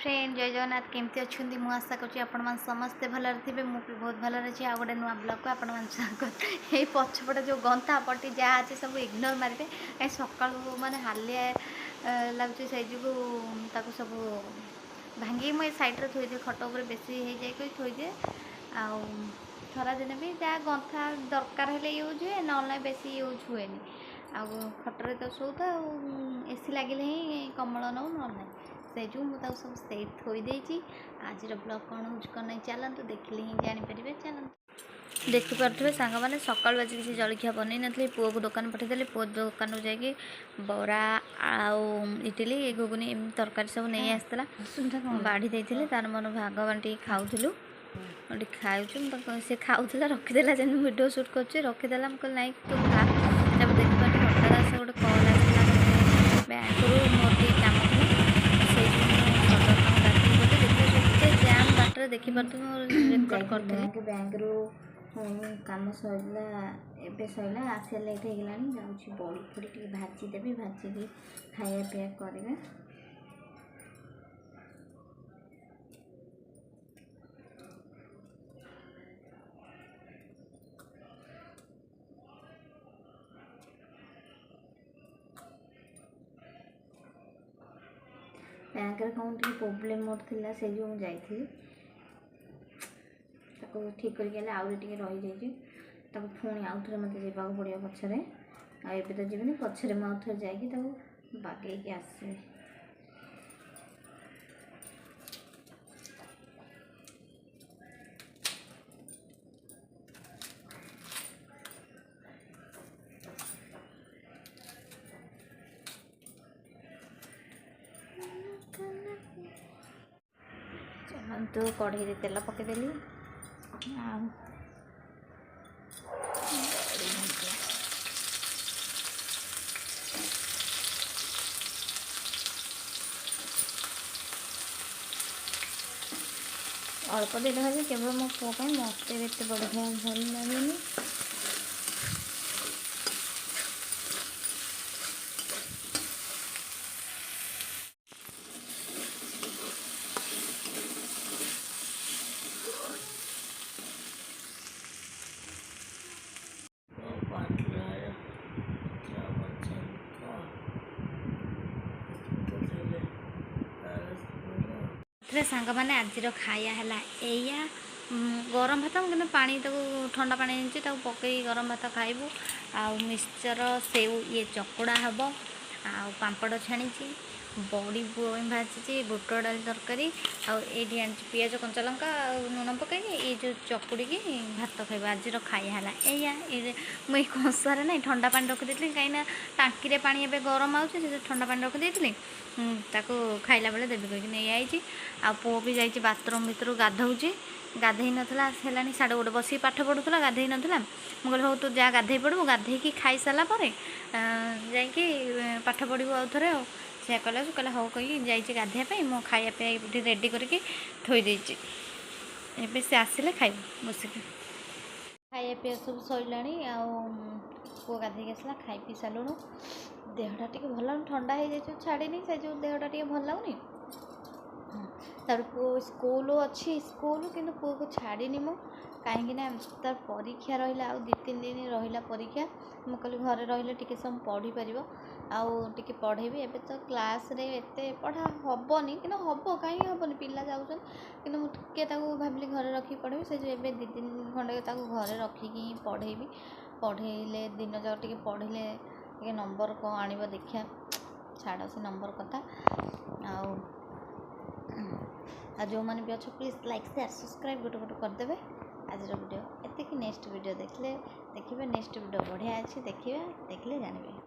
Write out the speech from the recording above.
Friend जय जगन्नाथ केमती अच्छा मुझे आशा करुँच आपण समस्ते भलर थे मुझे बहुत भलर अच्छे आ गए नुआ ब्लग को आपण ये पछपटे जो गंथा पटी जहाँ अच्छे सब इग्नोर मारे कहीं सका माने हालिया लगुच से सब भांगी मुझे सैड्रे थोदे खट उपर बेसी हो जाए थोदे आरा दिन भी जहाँ गंथा दरकार हेल्ले यूज हुए ना बेसी यूज हुए आ खटरे तो शो तो एसी लगे ही कमल नौ ना से जो मुझे सब से थोदे आज ब्लग कौन हो कौन नहीं चलतु देखिले ही जानीपर चलते देखिपे सांग मैंने सका आज किसी जलखिया बनई नी पुओ को दुकान पठेदेली पुओ दुकान को जाकि बरा इडली घुगुनी तरकारी सब नहीं आसला बाढ़ी देती तार मन भाग बांटी खाऊलु खाऊ से खाऊला रखीदेला जमी वीडियो सुट कर रखीदेला मुझे नाई तू खा तब देखिए हठात आस गोटे कल आसला बैंक रू मोर टे कम जाम बाटर देखिपे बैंक रू कम सरला एवं सरला आसा लेट होगा जाऊँगी बड़ी फड़ी टे भाजीदेवी भाजिकी खाया पीया करेंगे बैंक कौन टी प्रोब्लेम मोर थिला से जो मुझे ठीक करके आउरी टे रही जाइए पुणी आउ थे मत जावाक पड़ो पछरे आबे तो जीवन पछरे मुझे थे जाकि बागेक आसे चलतु कढ़ई तेल पकईदेली अल्प दिन भाजी केवल मो पुओ मत एत बढ़िया भल लगे सांग मैंने आज खाया है या गरम भात कि पानी ठंडा पानी पकई गरम भात खाइबू आ मिक्सचर सेव ये चकुड़ा हम आ पापड़ छाणी बड़ी भाजी बुट डाल तरकारी आठी आनी पिज कंचा लंका लुण पकई ये जो चकुड़ी भात खाइब आज खाया है या मुझे कंसार ना ठंडा पानी रखी कहीं टांकी पानी ए गरम आगे ठंडा पानी रखी खाइला बेले देवी कहीकि नहीं आई आ पुओ भी जाइए बाथरूम भर गाधौचे गाधे नाला है साढ़े गोटे बस पाठ पढ़ुला गाधे नाला मुझे हूँ तू जा गाधे पड़ू गाधे खाई सारापर जा पाठ पढ़ू आउ थे से कहला हौ कही जाइए गाधेवाई मो खाया पे रेडी करके थोदे एवं से आसिले खाइब बसिक खाया पीया सब सरला पुओ गाधे आसला खाई पी सारूँ देहटा टी भल ठंडा हो जाए छाड़नी से जो देहटा टी भल लगुनि तार पुओ स्कूल अच्छी स्कूल कि पुओ को छाड़नी मु कहीं तार परीक्षा रहा आ 2-3 दिन रहा परीक्षा मुझे कहली घरे रही टे समय पढ़ी पार आगे पढ़ेबी एवं तो क्लास रे एते पढ़ा हेनी कि हम कहीं हेनी पिला जाऊँ कि मुझे भाविली घरे रखी पढ़ेबी से जो 2-3 दिन खंडे घरे रखिकी पढ़ेबी पढ़ेले दिन जाक टे पढ़ले टे नंबर कौन आण देखा छाड़ से नंबर कथा आ जो मैंने भी अच्छे प्लीज लाइक शेयर सब्सक्राइब गोटे गोटे करदे आज वीडियो एतिक नेक्स्ट वीडियो देखिए नेक्स्ट वीडियो बढ़िया अच्छी देखिए देखिले जानवे।